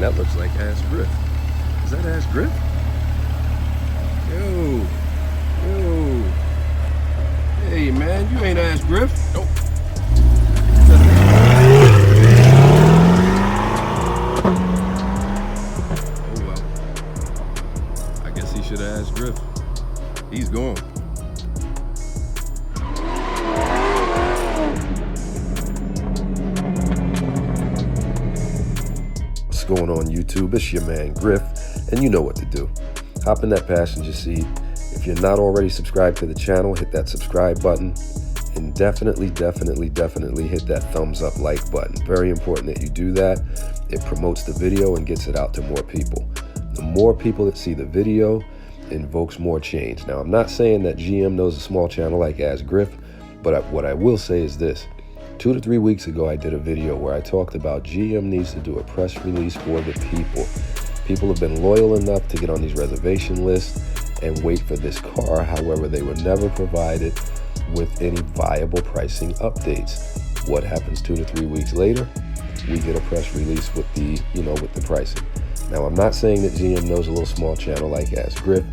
That looks like Ass Griff. Is that Ass Griff? Yo. Hey man, you ain't Ass Griff. Nope. Oh well. I guess he should have asked Griff. He's gone. What's going on YouTube? It's your man Griff, and you know what to do. Hop in that passenger seat. If you're not already subscribed to the channel, hit that subscribe button, and definitely hit that thumbs up like button. Very important that you do that. It promotes the video and gets it out to more people. The more people that see the video invokes more change. Now, I'm not saying that GM knows a small channel like Ass Griff, but what I will say is this. 2 to 3 weeks ago, I did a video where I talked about GM needs to do a press release for the people. People have been loyal enough to get on these reservation lists and wait for this car. However, they were never provided with any viable pricing updates. What happens 2 to 3 weeks later? We get a press release with the, with the pricing. Now, I'm not saying that GM knows a little small channel like Ask Griff,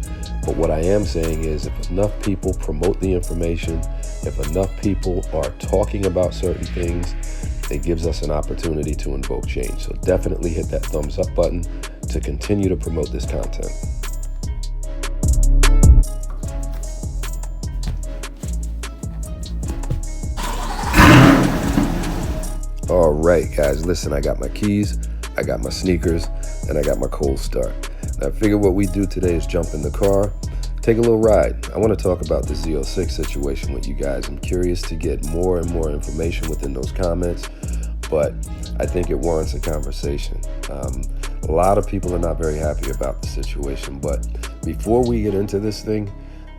but what I am saying is if enough people promote the information, if enough people are talking about certain things, it gives us an opportunity to invoke change. So definitely hit that thumbs up button to continue to promote this content. All right, guys, listen, I got my keys, I got my sneakers, and I got my cold start. Now, I figured what we do today is jump in the car, take a little ride. I want to talk about the Z06 situation with you guys. I'm curious to get more and more information within those comments, but I think it warrants a conversation. A lot of people are not very happy about the situation, but before we get into this thing,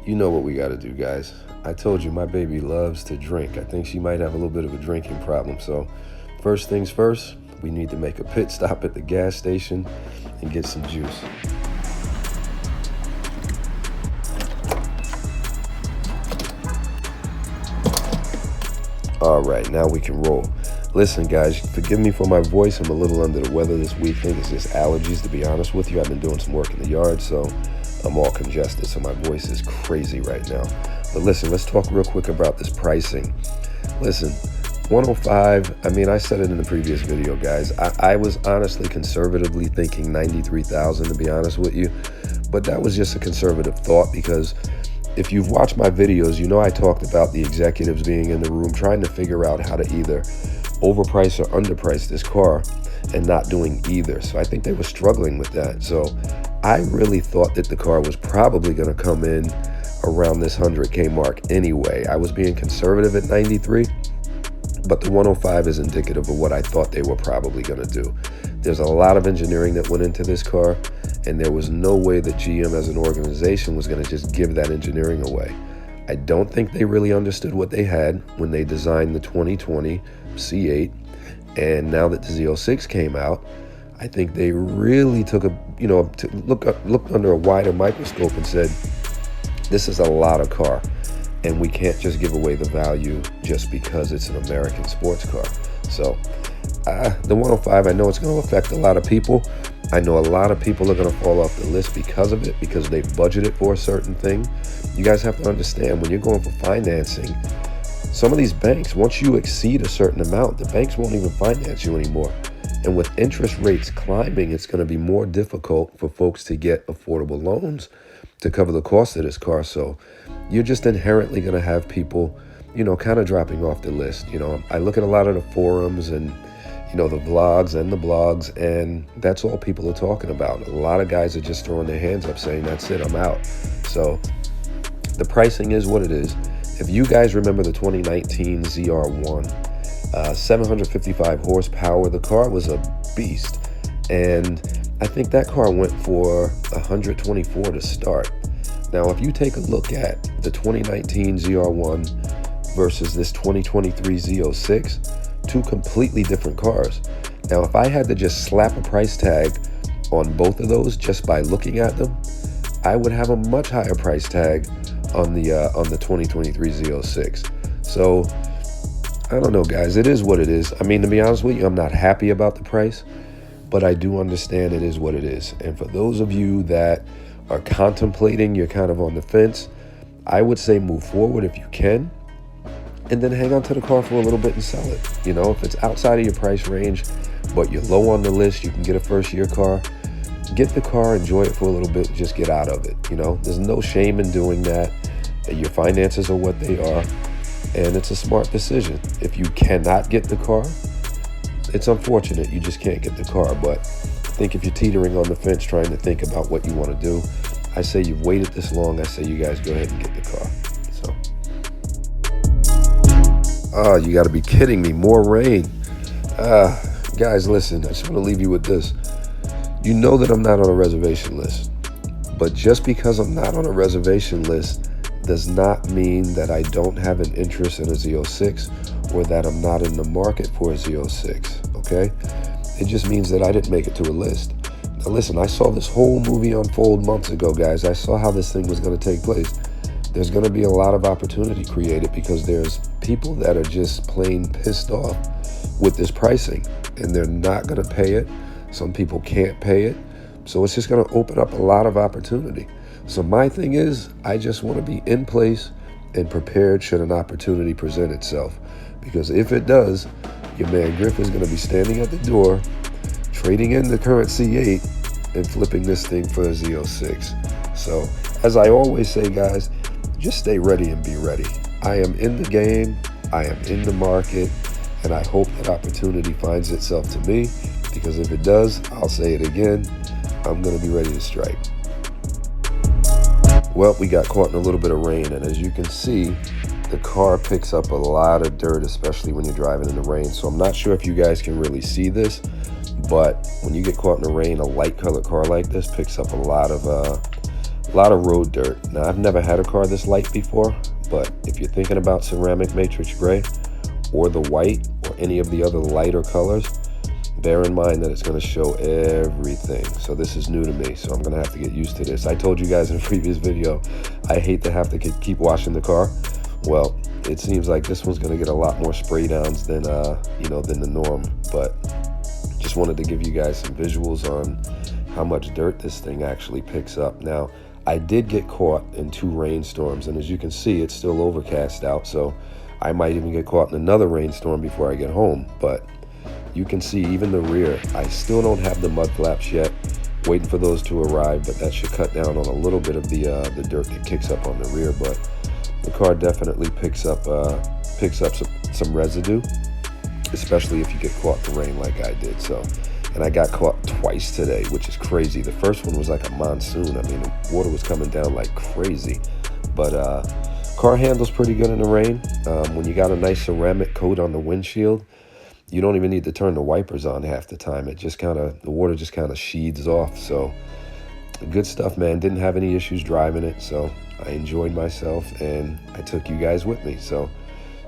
you know what we got to do, guys. I told you my baby loves to drink. I think she might have a little bit of a drinking problem, so first things first, we need to make a pit stop at the gas station and get some juice. All right, now we can roll. Listen, guys, forgive me for my voice. I'm a little under the weather this week. I think it's just allergies, to be honest with you. I've been doing some work in the yard, so I'm all congested, so my voice is crazy right now. But listen, let's talk real quick about this pricing. Listen, 105, I mean, I said it in the previous video, guys. I was honestly conservatively thinking 93,000, to be honest with you. But that was just a conservative thought because if you've watched my videos, you know I talked about the executives being in the room trying to figure out how to either overprice or underprice this car and not doing either. So I think they were struggling with that. So I really thought that the car was probably going to come in around this 100K mark anyway. I was being conservative at 93. But the 105 is indicative of what I thought they were probably going to do. There's a lot of engineering that went into this car, and there was no way that GM as an organization was going to just give that engineering away. I don't think they really understood what they had when they designed the 2020 C8, and now that the Z06 came out, I think they really took looked under a wider microscope and said, this is a lot of car. And we can't just give away the value just because it's an American sports car. So the 105, I know it's going to affect a lot of people. I know a lot of people are going to fall off the list because of it, because they budgeted for a certain thing. You guys have to understand, when you're going for financing, some of these banks, once you exceed a certain amount, the banks won't even finance you anymore. And with interest rates climbing, it's going to be more difficult for folks to get affordable loans to cover the cost of this car. So you're just inherently going to have people, kind of dropping off the list. I look at a lot of the forums and, the vlogs and the blogs, and that's all people are talking about. A lot of guys are just throwing their hands up saying, that's it, I'm out. So the pricing is what it is. If you guys remember the 2019 ZR1, 755 horsepower, the car was a beast. And I think that car went for 124 to start. Now, if you take a look at the 2019 ZR1 versus this 2023 Z06, two completely different cars. Now, if I had to just slap a price tag on both of those just by looking at them, I would have a much higher price tag on the 2023 Z06. So I don't know, guys. It is what it is. I mean, to be honest with you, I'm not happy about the price. but I do understand it is what it is. And for those of you that are contemplating, you're kind of on the fence, I would say move forward if you can, and then hang on to the car for a little bit and sell it. You know, if it's outside of your price range, but you're low on the list, you can get a first-year car, get the car, enjoy it for a little bit, just get out of it. You know, there's no shame in doing that. Your finances are what they are, and it's a smart decision. If you cannot get the car, it's unfortunate. You just can't get the car. But I think if you're teetering on the fence trying to think about what you want to do, I say you've waited this long. I say you guys go ahead and get the car. So, oh, you got to be kidding me. More rain. Guys, listen, I just want to leave you with this. You know that I'm not on a reservation list, but just because I'm not on a reservation list does not mean that I don't have an interest in a Z06 or that I'm not in the market for a Z06, okay? It just means that I didn't make it to a list. Now listen, I saw this whole movie unfold months ago, guys. I saw how this thing was going to take place. There's going to be a lot of opportunity created because there's people that are just plain pissed off with this pricing, and they're not going to pay it. Some people can't pay it. So it's just going to open up a lot of opportunity. So my thing is, I just want to be in place and prepared should an opportunity present itself. Because if it does, your man Griff is going to be standing at the door, trading in the current C8 and flipping this thing for a Z06. So as I always say, guys, just stay ready and be ready. I am in the game, I am in the market, and I hope that opportunity finds itself to me, because if it does, I'll say it again, I'm going to be ready to strike. Well, we got caught in a little bit of rain, and as you can see, the car picks up a lot of dirt, especially when you're driving in the rain. So I'm not sure if you guys can really see this, but when you get caught in the rain, a light colored car like this picks up a lot of road dirt. Now, I've never had a car this light before, but if you're thinking about ceramic matrix gray or the white or any of the other lighter colors, bear in mind that it's going to show everything. So this is new to me, so I'm going to have to get used to this. I told you guys in a previous video, I hate to have to keep washing the car. Well, it seems like this one's going to get a lot more spray downs than than the norm. But just wanted to give you guys some visuals on how much dirt this thing actually picks up. Now, I did get caught in 2 rainstorms, and as you can see, it's still overcast out, so I might even get caught in another rainstorm before I get home. But you can see even the rear, I still don't have the mud flaps yet. Waiting for those to arrive, but that should cut down on a little bit of the dirt that kicks up on the rear. But the car definitely picks up some residue, especially if you get caught in the rain like I did. So, and I got caught twice today, which is crazy. The first one was like a monsoon. I mean, the water was coming down like crazy. But car handles pretty good in the rain. When you got a nice ceramic coat on the windshield, you don't even need to turn the wipers on half the time. It just the water just kind of sheaths off. So good stuff, man. Didn't have any issues driving it. So I enjoyed myself, and I took you guys with me. So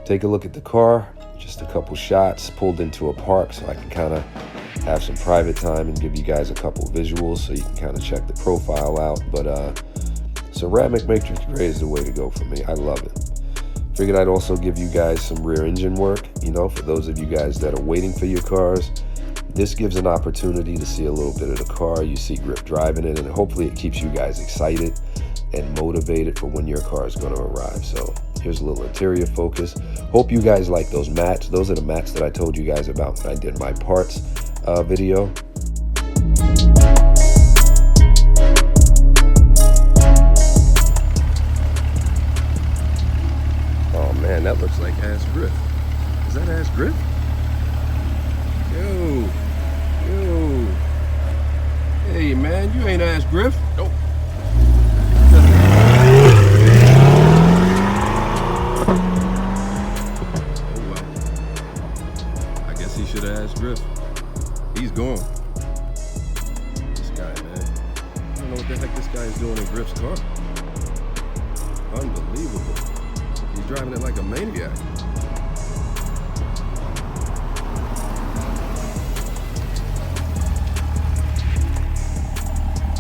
take a look at the car, just a couple shots, pulled into a park so I can kind of have some private time and give you guys a couple visuals so you can kind of check the profile out. But ceramic matrix gray is the way to go for me. I love it. Figured I'd also give you guys some rear engine work, for those of you guys that are waiting for your cars. This gives an opportunity to see a little bit of the car. You see Griff driving it, and hopefully it keeps you guys excited and motivated for when your car is going to arrive. So here's a little interior focus. Hope you guys like those mats. Those are the mats that I told you guys about when I did my parts video. Man, that looks like Ass Griff. Is that Ass Griff? Yo. Hey, man, you ain't Ass Griff. Nope. Oh, well. I guess he should have asked Griff. He's gone. This guy, man. I don't know what the heck this guy is doing in Griff's car. Unbelievable. He's driving it like a maniac.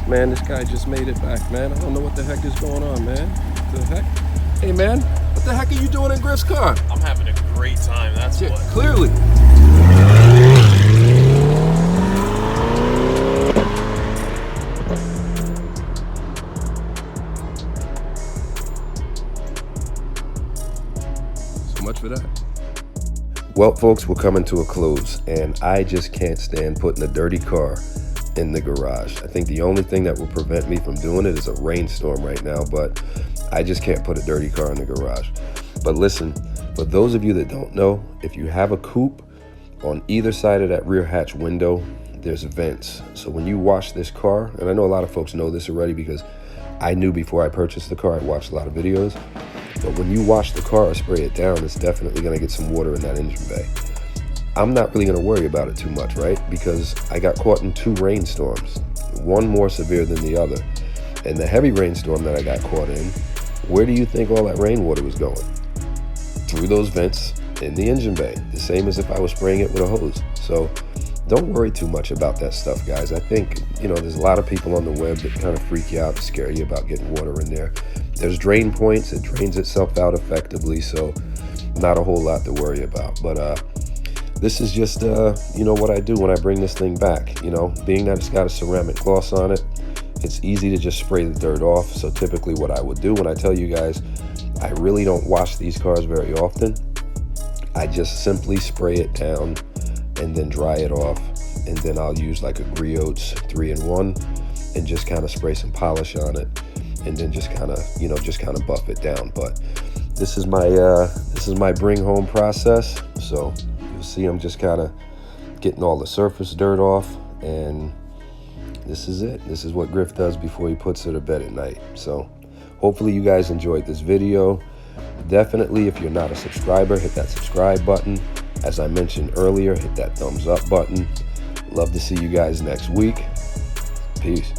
Man, this guy just made it back, man. I don't know what the heck is going on, man. What the heck? Hey, man, what the heck are you doing in Griff's car? I'm having a great time, that's what. Clearly. Well, folks, we're coming to a close, and I just can't stand putting a dirty car in the garage. I think the only thing that will prevent me from doing it is a rainstorm right now, but I just can't put a dirty car in the garage. But listen, for those of you that don't know, if you have a coupe, on either side of that rear hatch window, there's vents. So when you wash this car, and I know a lot of folks know this already because I knew before I purchased the car, I watched a lot of videos, but when you wash the car or spray it down, it's definitely gonna get some water in that engine bay. I'm not really gonna worry about it too much, right? Because I got caught in 2 rainstorms, one more severe than the other. And the heavy rainstorm that I got caught in, where do you think all that rainwater was going? Through those vents in the engine bay, the same as if I was spraying it with a hose. So don't worry too much about that stuff, guys. I think, you know, there's a lot of people on the web that kind of freak you out, scare you about getting water in there. There's drain points, it drains itself out effectively, so not a whole lot to worry about. But this is just, you know, what I do when I bring this thing back. You know, being that it's got a ceramic gloss on it, it's easy to just spray the dirt off. So typically what I would do when I tell you guys, I really don't wash these cars very often. I just simply spray it down and then dry it off. And then I'll use like a Griot's 3-in-1 and just kind of spray some polish on it. And then just kind of, you know, just kind of buff it down. But this is my bring home process. So you'll see I'm just kind of getting all the surface dirt off, and this is it. This is what Griff does before he puts her to bed at night. So hopefully you guys enjoyed this video. Definitely, if you're not a subscriber, hit that subscribe button. As I mentioned earlier, hit that thumbs up button. Love to see you guys next week. Peace.